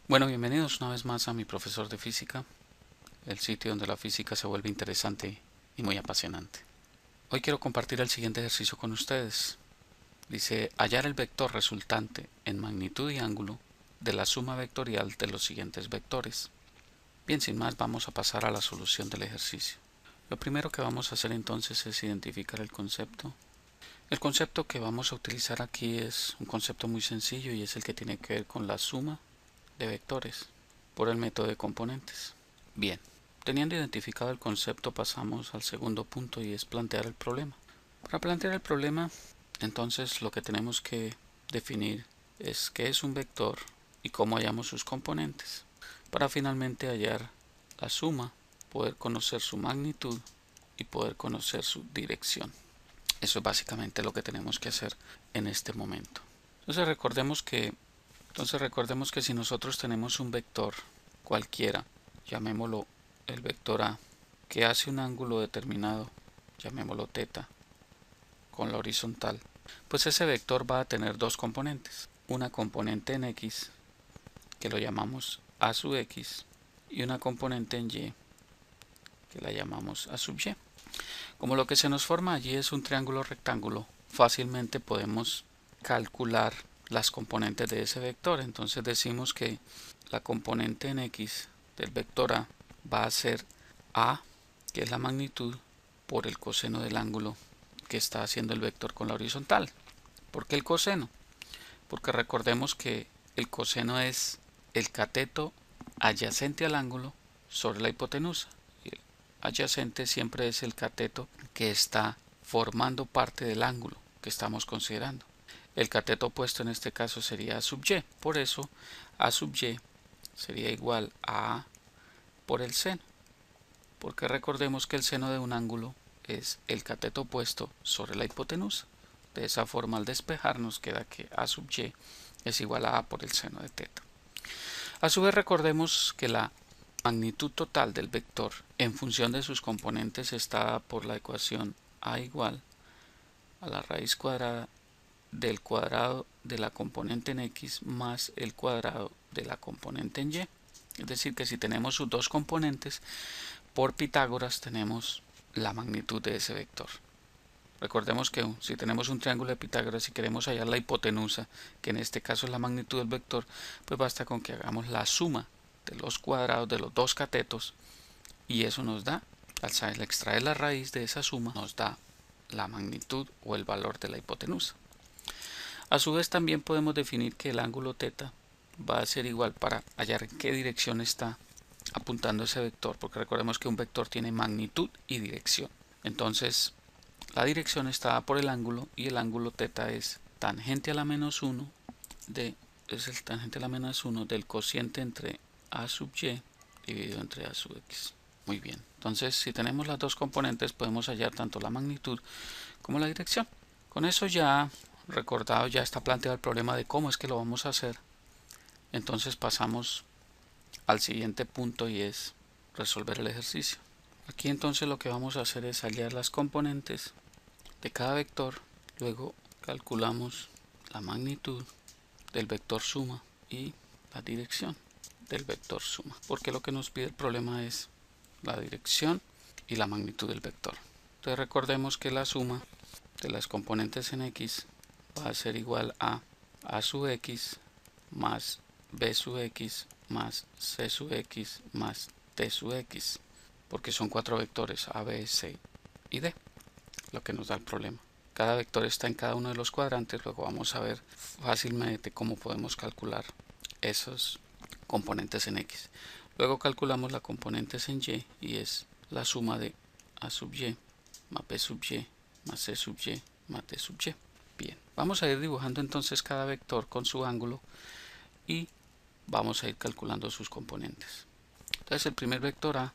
Bueno, bienvenidos una vez más a mi profesor de física, el sitio donde la física se vuelve interesante y muy apasionante. Hoy quiero compartir el siguiente ejercicio con ustedes. Dice, hallar el vector resultante en magnitud y ángulo de la suma vectorial de los siguientes vectores. Bien, sin más, vamos a pasar a la solución del ejercicio. Lo primero que vamos a hacer entonces es identificar el concepto. El concepto que vamos a utilizar aquí es un concepto muy sencillo y es el que tiene que ver con la suma de vectores por el método de componentes. Bien, teniendo identificado el concepto pasamos al segundo punto y es plantear el problema. Para plantear el problema, entonces lo que tenemos que definir es qué es un vector y cómo hallamos sus componentes, para finalmente hallar la suma, poder conocer su magnitud y poder conocer su dirección. Eso es básicamente lo que tenemos que hacer en este momento. Entonces recordemos que si nosotros tenemos un vector cualquiera, llamémoslo el vector A, que hace un ángulo determinado, llamémoslo θ, con la horizontal, pues ese vector va a tener dos componentes. Una componente en X, que lo llamamos A sub X, y una componente en Y, que la llamamos A sub Y. Como lo que se nos forma allí es un triángulo rectángulo, fácilmente podemos calcular las componentes de ese vector. Entonces decimos que la componente en X del vector A va a ser A, que es la magnitud, por el coseno del ángulo que está haciendo el vector con la horizontal. ¿Por qué el coseno? Porque recordemos que el coseno es el cateto adyacente al ángulo sobre la hipotenusa. Y el adyacente siempre es el cateto que está formando parte del ángulo que estamos considerando. El cateto opuesto en este caso sería A sub y. Por eso A sub y sería igual a A por el seno. Porque recordemos que el seno de un ángulo es el cateto opuesto sobre la hipotenusa. De esa forma, al despejar, nos queda que A sub y es igual a por el seno de θ. A su vez, recordemos que la magnitud total del vector en función de sus componentes está dada por la ecuación A igual a la raíz cuadrada del cuadrado de la componente en X más el cuadrado de la componente en Y. Es decir, que si tenemos sus dos componentes, por Pitágoras tenemos la magnitud de ese vector. Recordemos que si tenemos un triángulo de Pitágoras y queremos hallar la hipotenusa, que en este caso es la magnitud del vector, pues basta con que hagamos la suma de los cuadrados de los dos catetos y eso nos da, al extraer la raíz de esa suma, nos da la magnitud o el valor de la hipotenusa. A su vez también podemos definir que el ángulo θ va a ser igual para hallar en qué dirección está apuntando ese vector, porque recordemos que un vector tiene magnitud y dirección. Entonces, la dirección está dada por el ángulo y el ángulo θ es tangente a la menos 1 es el tangente a la menos 1 del cociente entre A sub y dividido entre A sub x. Muy bien, entonces si tenemos las dos componentes podemos hallar tanto la magnitud como la dirección. Con eso ya recordado, ya está planteado el problema de cómo es que lo vamos a hacer. Entonces pasamos al siguiente punto y es resolver el ejercicio. Aquí entonces lo que vamos a hacer es hallar las componentes de cada vector, luego calculamos la magnitud del vector suma y la dirección del vector suma, porque lo que nos pide el problema es la dirección y la magnitud del vector. Entonces recordemos que la suma de las componentes en X va a ser igual a A sub X más B sub X más C sub X más D sub X, porque son cuatro vectores A, B, C y D, lo que nos da el problema. Cada vector está en cada uno de los cuadrantes, luego vamos a ver fácilmente cómo podemos calcular esos componentes en X. Luego calculamos las componentes en Y es la suma de A sub Y más B sub Y más C sub Y más D sub Y. Bien, vamos a ir dibujando entonces cada vector con su ángulo y vamos a ir calculando sus componentes. Entonces el primer vector A,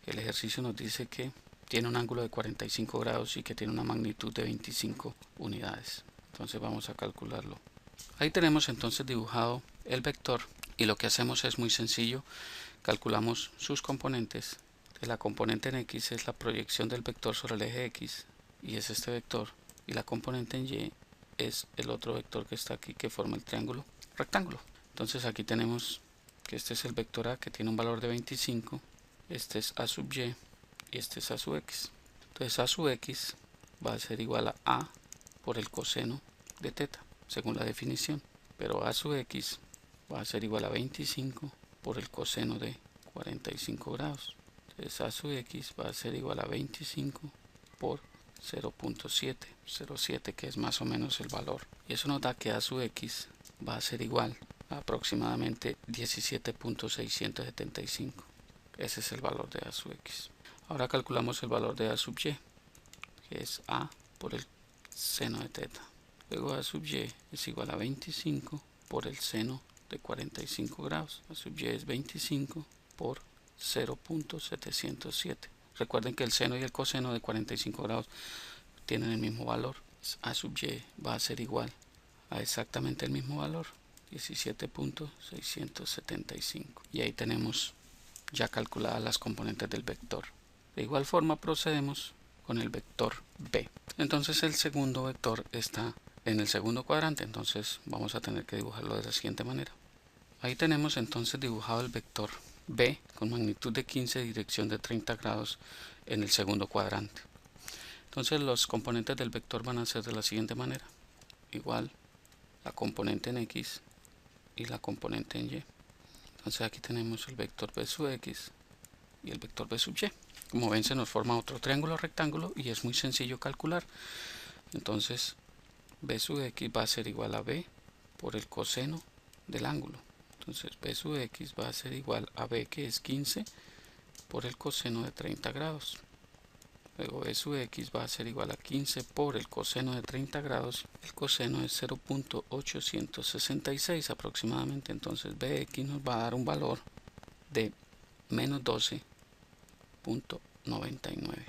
el ejercicio nos dice que tiene un ángulo de 45 grados y que tiene una magnitud de 25 unidades. Entonces vamos a calcularlo. Ahí tenemos entonces dibujado el vector y lo que hacemos es muy sencillo. Calculamos sus componentes. La componente en X es la proyección del vector sobre el eje X y es este vector. Y la componente en Y es el otro vector que está aquí que forma el triángulo rectángulo. Entonces aquí tenemos que este es el vector A que tiene un valor de 25, este es A sub y y este es A sub x. Entonces A sub x va a ser igual a por el coseno de teta, según la definición, pero A sub x va a ser igual a 25 por el coseno de 45 grados. Entonces A sub x va a ser igual a 25 por 0.707, que es más o menos el valor. Y eso nos da que A sub x va a ser igual a aproximadamente 17.675. Ese es el valor de A sub x. Ahora calculamos el valor de A sub y, que es A por el seno de teta. Luego A sub y es igual a 25 por el seno de 45 grados. A sub y es 25 por 0.707. Recuerden que el seno y el coseno de 45 grados tienen el mismo valor. A sub y va a ser igual a exactamente el mismo valor, 17.675. Y ahí tenemos ya calculadas las componentes del vector. De igual forma procedemos con el vector b. Entonces el segundo vector está en el segundo cuadrante, entonces vamos a tener que dibujarlo de la siguiente manera. Ahí tenemos entonces dibujado el vector b con magnitud de 15, dirección de 30 grados en el segundo cuadrante. Entonces los componentes del vector van a ser de la siguiente manera: igual la componente en x y la componente en y. Entonces aquí tenemos el vector b sub x y el vector b sub y. Como ven, se nos forma otro triángulo rectángulo y es muy sencillo calcular. Entonces b sub x va a ser igual a b por el coseno del ángulo. Entonces b sub x va a ser igual a b, que es 15, por el coseno de 30 grados. Luego b sub x va a ser igual a 15 por el coseno de 30 grados. El coseno es 0.866 aproximadamente. Entonces bx nos va a dar un valor de menos 12.99.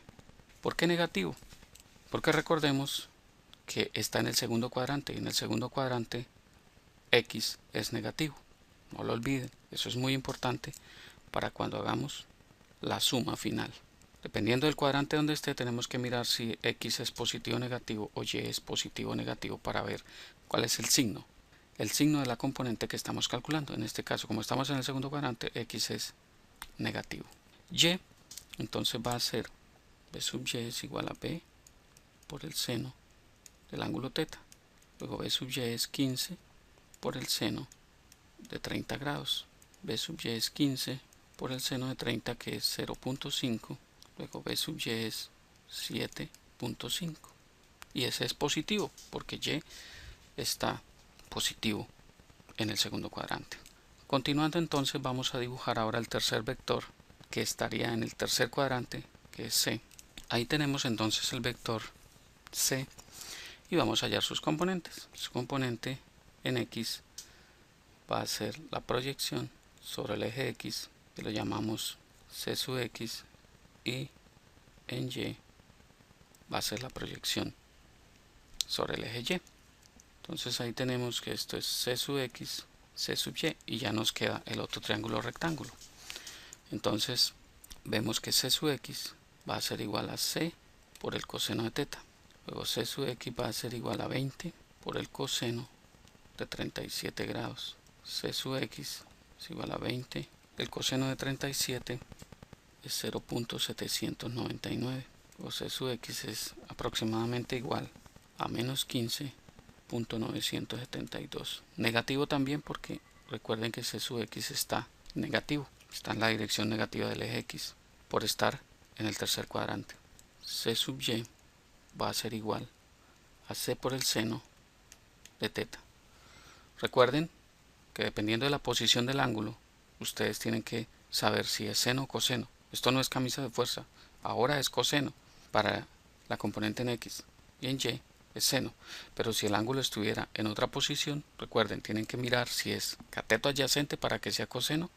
¿Por qué negativo? Porque recordemos que está en el segundo cuadrante, y en el segundo cuadrante x es negativo. No lo olviden, eso es muy importante para cuando hagamos la suma final. Dependiendo del cuadrante donde esté, tenemos que mirar si x es positivo o negativo o y es positivo o negativo para ver cuál es el signo de la componente que estamos calculando. En este caso, como estamos en el segundo cuadrante, x es negativo. Y entonces va a ser b sub y es igual a b por el seno del ángulo teta. Luego b sub y es 15 por el seno de 30 grados. B sub y es 15 por el seno de 30, que es 0.5. Luego b sub y es 7.5. Y ese es positivo porque y está positivo en el segundo cuadrante. Continuando, entonces vamos a dibujar ahora el tercer vector, que estaría en el tercer cuadrante, que es c. Ahí tenemos entonces el vector c y vamos a hallar sus componentes. Su componente en x va a ser la proyección sobre el eje x, que lo llamamos c sub x, y en y va a ser la proyección sobre el eje y. Entonces ahí tenemos que esto es c sub x, c sub y ya nos queda el otro triángulo rectángulo. Entonces vemos que c sub x va a ser igual a c por el coseno de teta. Luego c sub x va a ser igual a 20 por el coseno de 37 grados. C sub x es igual a 20. El coseno de 37 es 0.799. O C sub x es aproximadamente igual a menos 15.972. Negativo también porque recuerden que C sub x está negativo. Está en la dirección negativa del eje x por estar en el tercer cuadrante. C sub y va a ser igual a c por el seno de teta. Recuerden que dependiendo de la posición del ángulo, ustedes tienen que saber si es seno o coseno. Esto no es camisa de fuerza, ahora es coseno para la componente en x y en y es seno. Pero si el ángulo estuviera en otra posición, recuerden, tienen que mirar si es cateto adyacente para que sea coseno,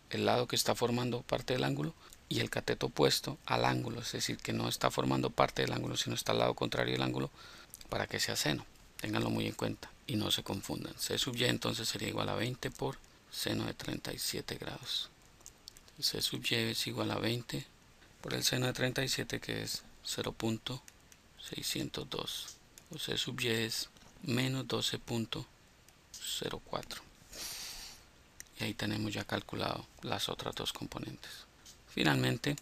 el lado que está formando parte del ángulo, y el cateto opuesto al ángulo, es decir, que no está formando parte del ángulo, sino está al lado contrario del ángulo, para que sea seno. Ténganlo muy en cuenta y no se confundan. C sub y entonces sería igual a 20 por seno de 37 grados. C sub y es igual a 20 por el seno de 37, que es 0.602. O C sub y es menos 12.04. y ahí tenemos ya calculado las otras dos componentes. Finalmente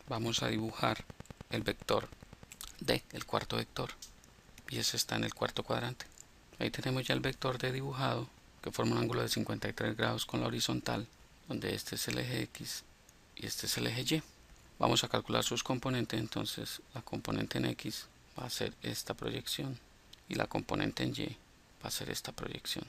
vamos a dibujar el vector D, el cuarto vector, y ese está en el cuarto cuadrante. Ahí tenemos ya el vector D dibujado, que forma un ángulo de 53 grados con la horizontal, donde este es el eje X y este es el eje Y. Vamos a calcular sus componentes. Entonces la componente en X va a ser esta proyección y la componente en Y va a ser esta proyección.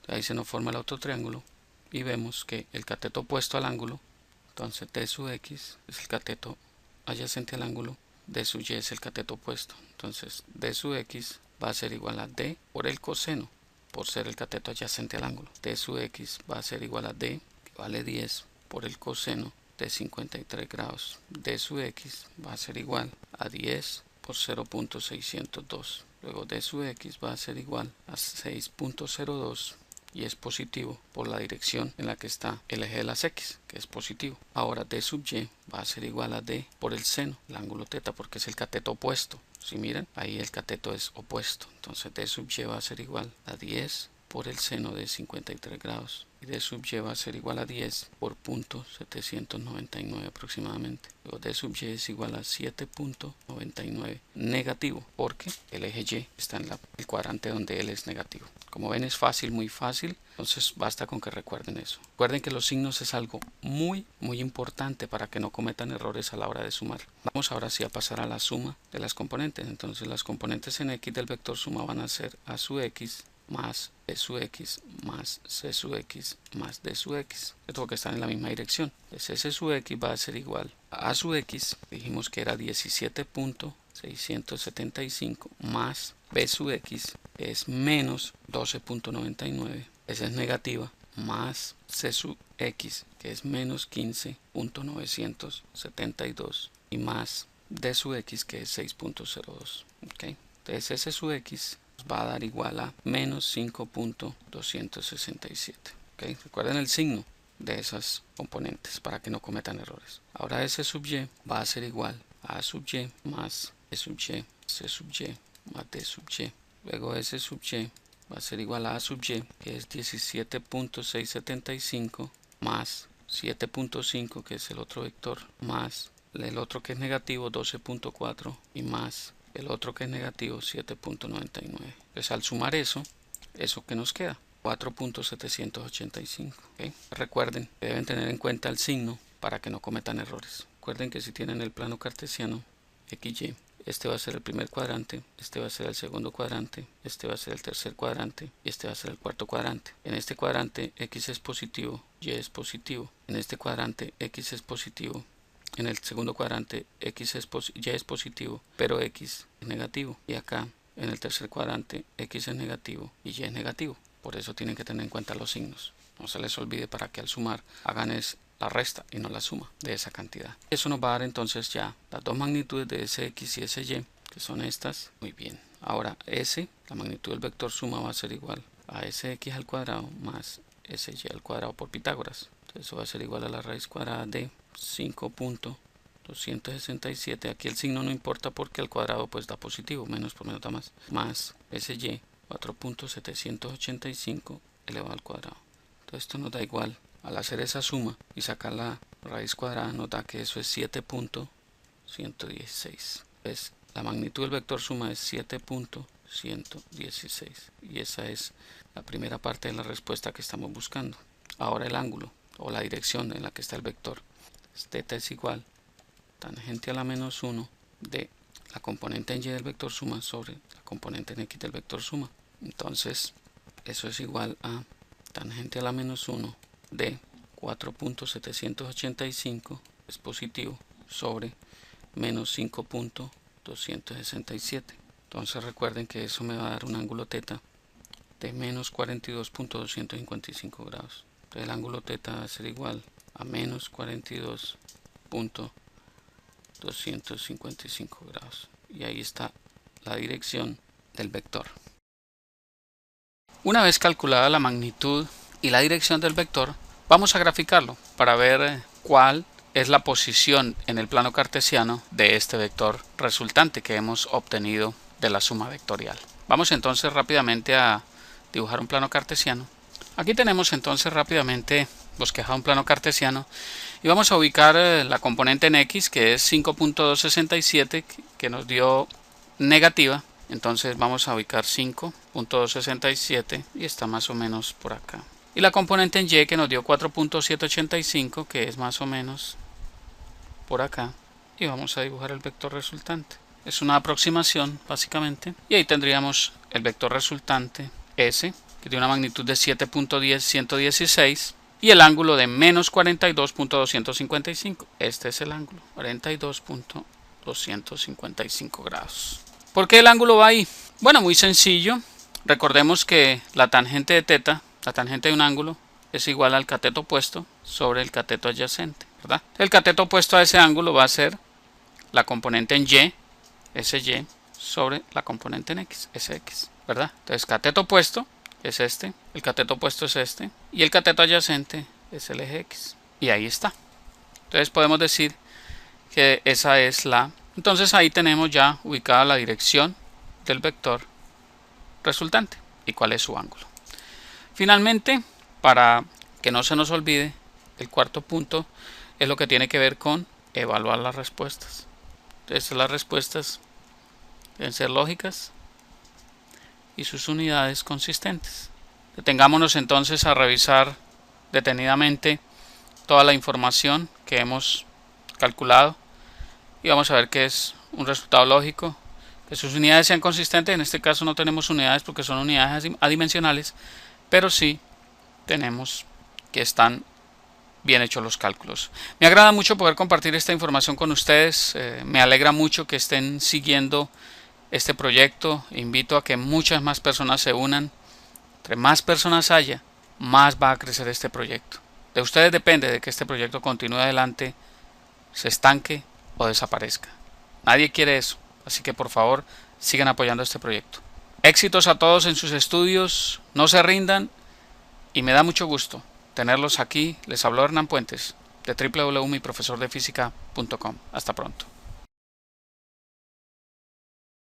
Ahí se nos forma el otro triángulo y vemos que el cateto opuesto al ángulo, entonces D sub X es el cateto adyacente al ángulo, D sub Y es el cateto opuesto. Entonces D sub X va a ser igual a D por el coseno, por ser el cateto adyacente al ángulo. D sub X va a ser igual a D, que vale 10, por el coseno de 53 grados. D sub X va a ser igual a 10 por 0.602. Luego D sub X va a ser igual a 6.02 y es positivo por la dirección en la que está el eje de las X, que es positivo. Ahora D sub Y va a ser igual a D por el seno, el ángulo θ, porque es el cateto opuesto. Si miran, ahí el cateto es opuesto. Entonces D sub Y va a ser igual a 10 por el seno de 53 grados. Y D sub Y va a ser igual a 10 por 0.799 aproximadamente. Luego D sub Y es igual a 7.99 negativo, porque el eje Y está en el cuadrante donde él es negativo. Como ven, es fácil, muy fácil. Entonces basta con que recuerden eso. Recuerden que los signos es algo muy importante para que no cometan errores a la hora de sumar. Vamos ahora sí a pasar a la suma de las componentes. Entonces las componentes en X del vector suma van a ser A sub X más B sub X más C sub X más D sub X, porque están en la misma dirección. Entonces S sub X va a ser igual a sub X, dijimos que era 17.675 más B sub X es menos 12.99, esa es negativa, más C sub X, que es menos 15.972 y más D sub X, que es 6.02. ¿Okay? Entonces S sub X va a dar igual a menos 5.267. ¿Okay? Recuerden el signo de esas componentes para que no cometan errores. Ahora S sub Y va a ser igual a sub Y más E sub Y, C sub Y más D sub Y. Luego S sub Y va a ser igual a sub Y, que es 17.675 más 7.5, que es el otro vector, más el otro que es negativo 12.4 y más el otro que es negativo 7.99. Entonces al sumar eso que nos queda 4.785. ¿Okay? Recuerden que deben tener en cuenta el signo para que no cometan errores. Recuerden que si tienen el plano cartesiano XY, este va a ser el primer cuadrante, este va a ser el segundo cuadrante, este va a ser el tercer cuadrante y este va a ser el cuarto cuadrante. En este cuadrante X es positivo, Y es positivo. En este cuadrante X es positivo. En el segundo cuadrante Y es positivo, pero X es negativo. Y acá en el tercer cuadrante X es negativo y Y es negativo. Por eso tienen que tener en cuenta los signos. No se les olvide para que al sumar hagan la resta y no la suma de esa cantidad. Eso nos va a dar entonces ya las dos magnitudes de SX y SY, que son estas. Muy bien. Ahora S, la magnitud del vector suma va a ser igual a SX al cuadrado más SY al cuadrado por Pitágoras. Entonces eso va a ser igual a la raíz cuadrada de 5.267. Aquí el signo no importa porque al cuadrado pues da positivo, menos por menos da más SY 4.785 elevado al cuadrado. Entonces esto nos da igual, al hacer esa suma y sacar la raíz cuadrada, nos da que eso es 7.116. Entonces la magnitud del vector suma es 7.116 y esa es la primera parte de la respuesta que estamos buscando. Ahora el ángulo o la dirección en la que está el vector. Θ es igual tangente a la menos 1 de la componente en Y del vector suma sobre la componente en X del vector suma. Entonces eso es igual a tangente a la menos 1 de 4.785 es positivo sobre menos 5.267. Entonces recuerden que eso me va a dar un ángulo θ de menos 42.255 grados. Entonces el ángulo θ va a ser igual a menos 42.255 grados. Y ahí está la dirección del vector. Una vez calculada la magnitud y la dirección del vector, vamos a graficarlo para ver cuál es la posición en el plano cartesiano de este vector resultante que hemos obtenido de la suma vectorial. Vamos entonces rápidamente a dibujar un plano cartesiano Aquí tenemos entonces rápidamente bosquejado un plano cartesiano y vamos a ubicar la componente en X, que es 5.267, que nos dio negativa. Entonces vamos a ubicar 5.267 y está más o menos por acá. Y la componente en Y, que nos dio 4.785, que es más o menos por acá. Y vamos a dibujar el vector resultante. Es una aproximación básicamente. Y ahí tendríamos el vector resultante S, que tiene una magnitud de 7.10116 y el ángulo de menos 42.255. Este es el ángulo, 42.255 grados. ¿Por qué el ángulo va ahí? Bueno, muy sencillo. Recordemos que la tangente de teta, la tangente de un ángulo, es igual al cateto opuesto sobre el cateto adyacente, ¿verdad? El cateto opuesto a ese ángulo va a ser la componente en Y, SY, sobre la componente en X, SX, ¿verdad? Entonces, cateto opuesto es este, el cateto opuesto es este, y el cateto adyacente es el eje X. Y ahí está. Entonces podemos decir que esa es la... Entonces ahí tenemos ya ubicada la dirección del vector resultante y cuál es su ángulo. Finalmente, para que no se nos olvide, el cuarto punto es lo que tiene que ver con evaluar las respuestas. Entonces las respuestas deben ser lógicas y sus unidades consistentes. Detengámonos entonces a revisar detenidamente toda la información que hemos calculado y vamos a ver que es un resultado lógico, que sus unidades sean consistentes. En este caso no tenemos unidades porque son unidades adimensionales, pero sí tenemos que están bien hechos los cálculos. Me agrada mucho poder compartir esta información con ustedes, me alegra mucho que estén siguiendo este proyecto. Invito a que muchas más personas se unan. Entre más personas haya, más va a crecer este proyecto. De ustedes depende de que este proyecto continúe adelante, se estanque o desaparezca. Nadie quiere eso, así que por favor sigan apoyando este proyecto. Éxitos a todos en sus estudios, no se rindan y me da mucho gusto tenerlos aquí. Les habló Hernán Puentes de www.miprofesordefísica.com. Hasta pronto.